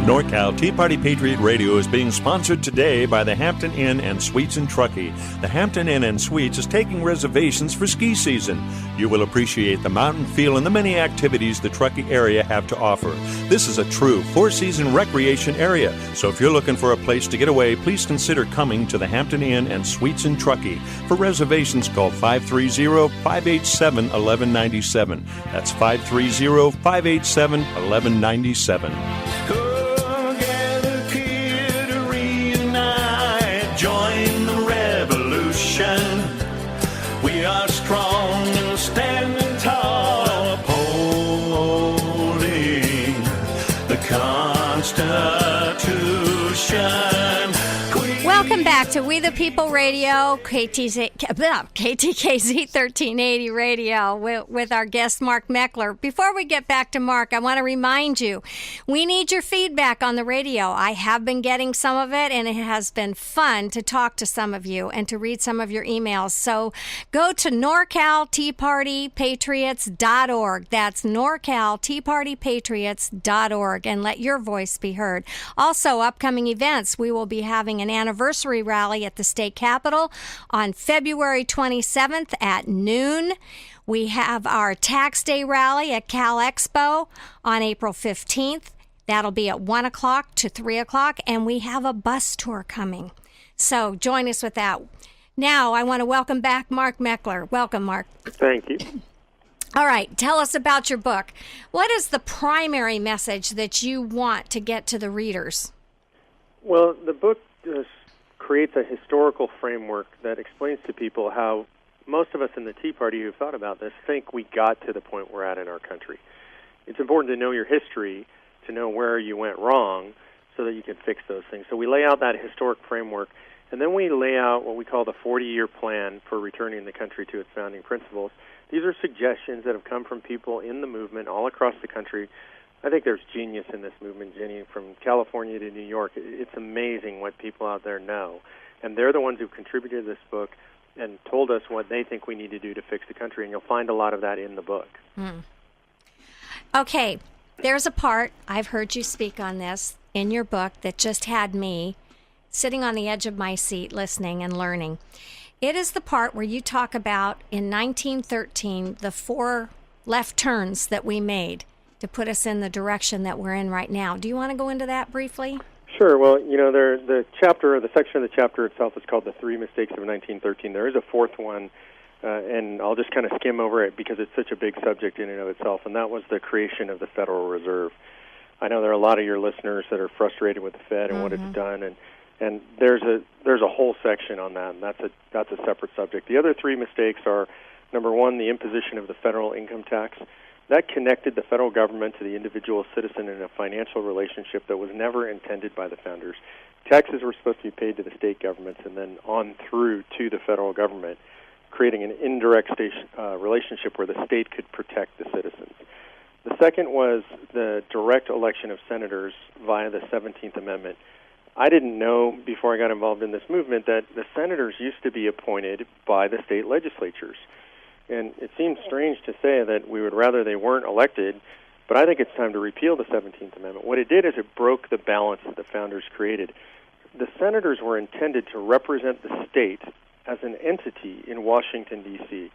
NorCal Tea Party Patriot Radio is being sponsored today by the Hampton Inn and Suites in Truckee. The Hampton Inn and Suites is taking reservations for ski season. You will appreciate the mountain feel and the many activities the Truckee area have to offer. This is a true four-season recreation area, so if you're looking for a place to get away, please consider coming to the Hampton Inn and Suites in Truckee. For reservations, call 530-587-1197. That's 530-587-1197. Join the revolution. We are strong and standing tall, upholding the Constitution. Welcome back to We the People Radio, KTKZ 1380 Radio with our guest Mark Meckler. Before we get back to Mark, I want to remind you, we need your feedback on the radio. I have been getting some of it, and it has been fun to talk to some of you and to read some of your emails. So go to NorCalTeaPartyPatriots.org. That's NorCalTeaPartyPatriots.org, and let your voice be heard. Also, upcoming events, we will be having an anniversary rally at the state capitol on February 27th at noon. We have our tax day rally at Cal Expo on April 15th. That'll be at 1 o'clock to 3 o'clock, and we have a bus tour coming. So join us with that. Now, I want to welcome back Mark Meckler. Welcome, Mark. Thank you. All right, tell us about your book. What is the primary message that you want to get to the readers? Well, the book creates a historical framework that explains to people how most of us in the Tea Party who've thought about this think we got to the point we're at in our country. It's important to know your history, to know where you went wrong, so that you can fix those things. So we lay out that historic framework, and then we lay out what we call the 40-year plan for returning the country to its founding principles. These are suggestions that have come from people in the movement all across the country. I think there's genius in this movement, Ginny, from California to New York. It's amazing what people out there know. And they're the ones who contributed to this book and told us what they think we need to do to fix the country. And you'll find a lot of that in the book. Okay, there's a part, I've heard you speak on this in your book, that just had me sitting on the edge of my seat listening and learning. It is the part where you talk about, in 1913, the 4 left turns that we made to put us in the direction that we're in right now. Do you want to go into that briefly? Sure. Well, you know, the section of the chapter itself is called The 3 Mistakes of 1913. There is a 4th one, and I'll just kind of skim over it because it's such a big subject in and of itself, and that was the creation of the Federal Reserve. I know there are a lot of your listeners that are frustrated with the Fed and what it's done, and there's a whole section on that, and that's a separate subject. The other 3 mistakes are, number 1, the imposition of the federal income tax. That connected the federal government to the individual citizen in a financial relationship that was never intended by the founders. Taxes were supposed to be paid to the state governments and then on through to the federal government, creating an indirect relationship where the state could protect the citizens. The second was the direct election of senators via the 17th Amendment. I didn't know before I got involved in this movement that the senators used to be appointed by the state legislatures. And it seems strange to say that we would rather they weren't elected, but I think it's time to repeal the 17th Amendment. What it did is it broke the balance that the founders created. The senators were intended to represent the state as an entity in Washington, D.C.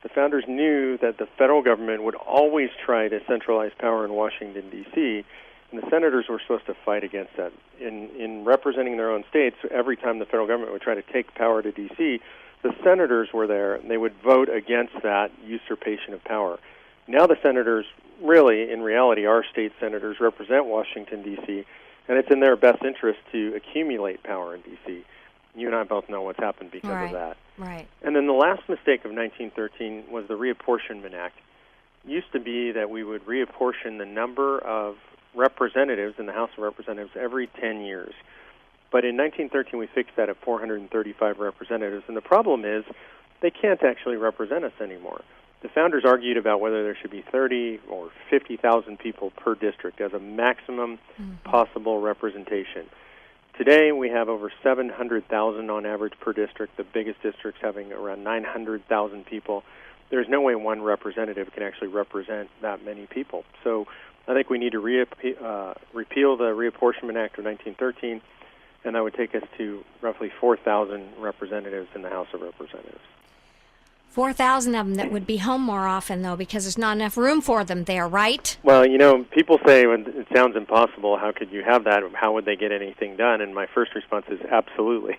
The founders knew that the federal government would always try to centralize power in Washington, D.C., and the senators were supposed to fight against that. In representing their own states, every time the federal government would try to take power to D.C., the senators were there, and they would vote against that usurpation of power. Now the senators, really, in reality, our state senators represent Washington, D.C., and it's in their best interest to accumulate power in D.C. You and I both know what's happened because of that. Right. And then the last mistake of 1913 was the Reapportionment Act. It used to be that we would reapportion the number of representatives in the House of Representatives every 10 years. But in 1913, we fixed that at 435 representatives, and the problem is they can't actually represent us anymore. The founders argued about whether there should be 30 or 50,000 people per district as a maximum possible representation. Today, we have over 700,000 on average per district, the biggest districts having around 900,000 people. There's no way one representative can actually represent that many people. So I think we need to repeal the Reapportionment Act of 1913, and that would take us to roughly 4,000 representatives in the House of Representatives. 4,000 of them that would be home more often, though, because there's not enough room for them there, right? Well, people say it sounds impossible. How could you have that? How would they get anything done? And my first response is absolutely.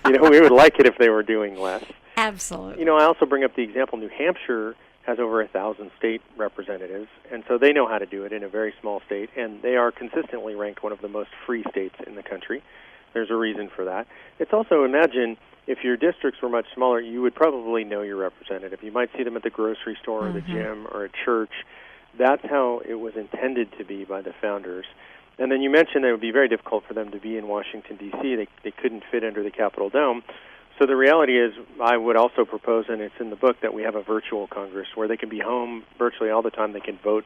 We would like it if they were doing less. Absolutely. I also bring up the example New Hampshire has over 1,000 state representatives, and so they know how to do it in a very small state, and they are consistently ranked one of the most free states in the country. There's a reason for that. It's also, imagine, if your districts were much smaller, you would probably know your representative. You might see them at the grocery store or the gym or at church. That's how it was intended to be by the founders. And then you mentioned that it would be very difficult for them to be in Washington, D.C. They couldn't fit under the Capitol Dome. So the reality is, I would also propose, and it's in the book, that we have a virtual Congress where they can be home virtually all the time. They can vote.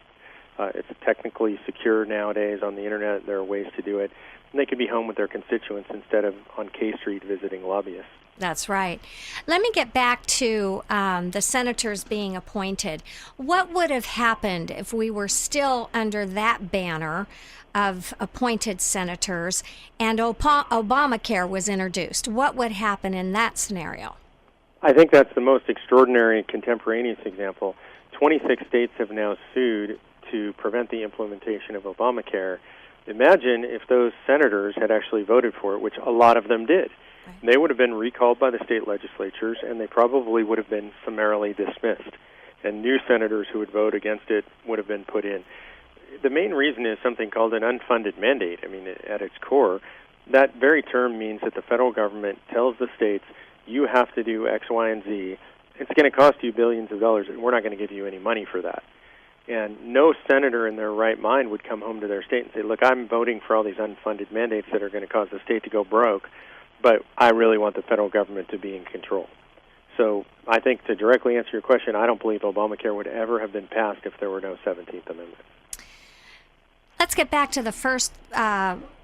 It's technically secure nowadays on the Internet. There are ways to do it. And they can be home with their constituents instead of on K Street visiting lobbyists. That's right. Let me get back to the senators being appointed. What would have happened if we were still under that banner of appointed senators and Obamacare was introduced? What would happen in that scenario? I think that's the most extraordinary contemporaneous example. 26 states have now sued to prevent the implementation of Obamacare. Imagine if those senators had actually voted for it, which a lot of them did. They would have been recalled by the state legislatures, and they probably would have been summarily dismissed. And new senators who would vote against it would have been put in. The main reason is something called an unfunded mandate. I mean, at its core, that very term means that the federal government tells the states, you have to do X, Y, and Z. It's going to cost you billions of dollars, and we're not going to give you any money for that. And no senator in their right mind would come home to their state and say, look, I'm voting for all these unfunded mandates that are going to cause the state to go broke, but I really want the federal government to be in control. So I think, to directly answer your question, I don't believe Obamacare would ever have been passed if there were no 17th Amendment. Let's get back to the first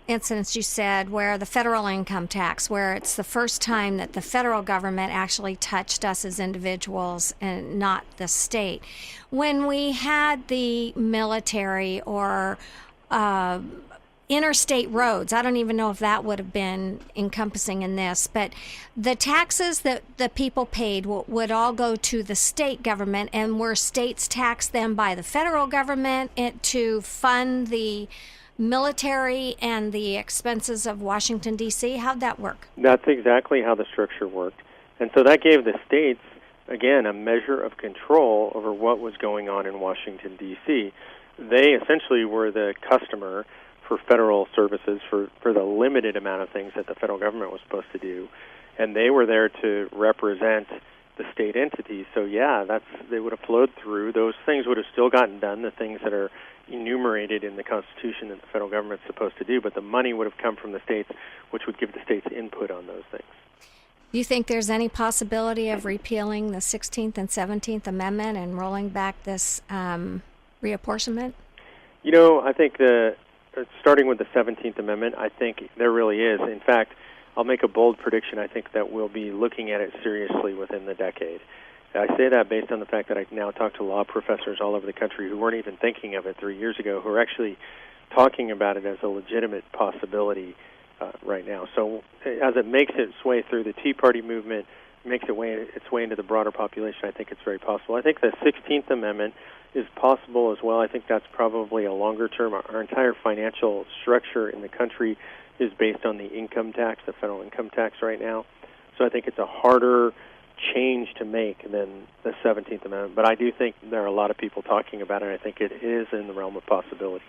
incidents you said, where the federal income tax, where it's the first time that the federal government actually touched us as individuals and not the state. When we had the military or interstate roads, I don't even know if that would have been encompassing in this, but the taxes that the people paid would all go to the state government, and were states taxed then by the federal government to fund the military and the expenses of Washington, D.C.? How'd that work? That's exactly how the structure worked. And so that gave the states, again, a measure of control over what was going on in Washington, D.C. They essentially were the customer for federal services for the limited amount of things that the federal government was supposed to do. And they were there to represent the state entities. So, yeah, they would have flowed through. Those things would have still gotten done, the things that are enumerated in the Constitution that the federal government's supposed to do, but the money would have come from the states, which would give the states input on those things. Do you think there's any possibility of repealing the 16th and 17th Amendment and rolling back this reapportionment? I think starting with the 17th Amendment, I think there really is. In fact, I'll make a bold prediction. I think that we'll be looking at it seriously within the decade. I say that based on the fact that I now talk to law professors all over the country who weren't even thinking of it 3 years ago, who are actually talking about it as a legitimate possibility right now. So as it makes its way through the Tea Party movement, makes its way into the broader population, I think it's very possible. I think the 16th Amendment is possible as well. I think that's probably a longer term. Our entire financial structure in the country is based on the income tax, the federal income tax right now. So I think it's a harder change to make than the 17th Amendment. But I do think there are a lot of people talking about it, and I think it is in the realm of possibility.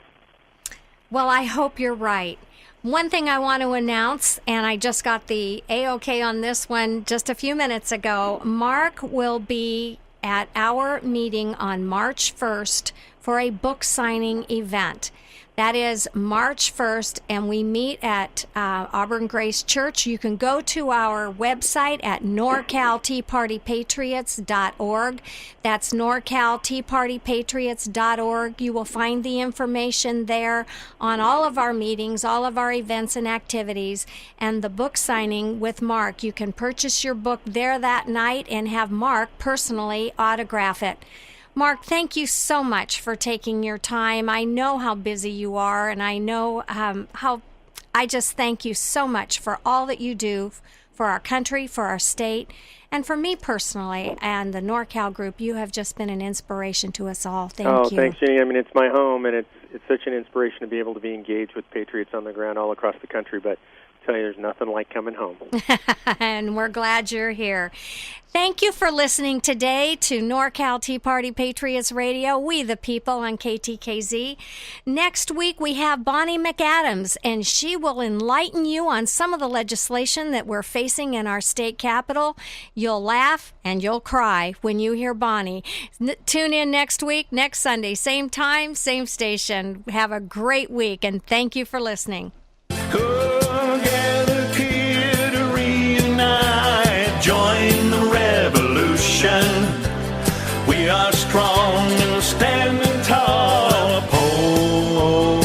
Well, I hope you're right. One thing I want to announce, and I just got the A-OK on this one just a few minutes ago, Mark will be at our meeting on March 1st for a book signing event. That is March 1st, and we meet at Auburn Grace Church. You can go to our website at NorCalTeaPartyPatriots.org. That's NorCalTeaPartyPatriots.org. You will find the information there on all of our meetings, all of our events and activities, and the book signing with Mark. You can purchase your book there that night and have Mark personally autograph it. Mark, thank you so much for taking your time. I know how busy you are, and I know how I just thank you so much for all that you do for our country, for our state, and for me personally and the NorCal group. You have just been an inspiration to us all. Thank you. Thanks, Ginny. I mean, it's my home, and it's such an inspiration to be able to be engaged with patriots on the ground all across the country, but I tell you, there's nothing like coming home. And we're glad you're here. Thank you for listening today to NorCal Tea Party Patriots Radio, We the People on KTKZ. Next week, we have Bonnie McAdams, and she will enlighten you on some of the legislation that we're facing in our state capitol. You'll laugh and you'll cry when you hear Bonnie. Tune in next week, next Sunday, same time, same station. Have a great week, and thank you for listening. Gather here to reunite, join the revolution. We are strong and standing tall, upholding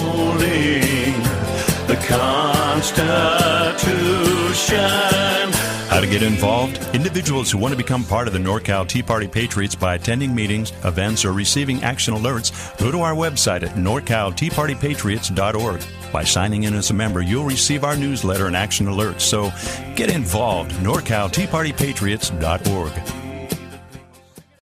the Constitution. How to get involved? Individuals who want to become part of the NorCal Tea Party Patriots by attending meetings, events, or receiving action alerts, go to our website at norcalteapartypatriots.org. By signing in as a member, you'll receive our newsletter and action alerts. So get involved. NorcalTeaPartyPatriots.org.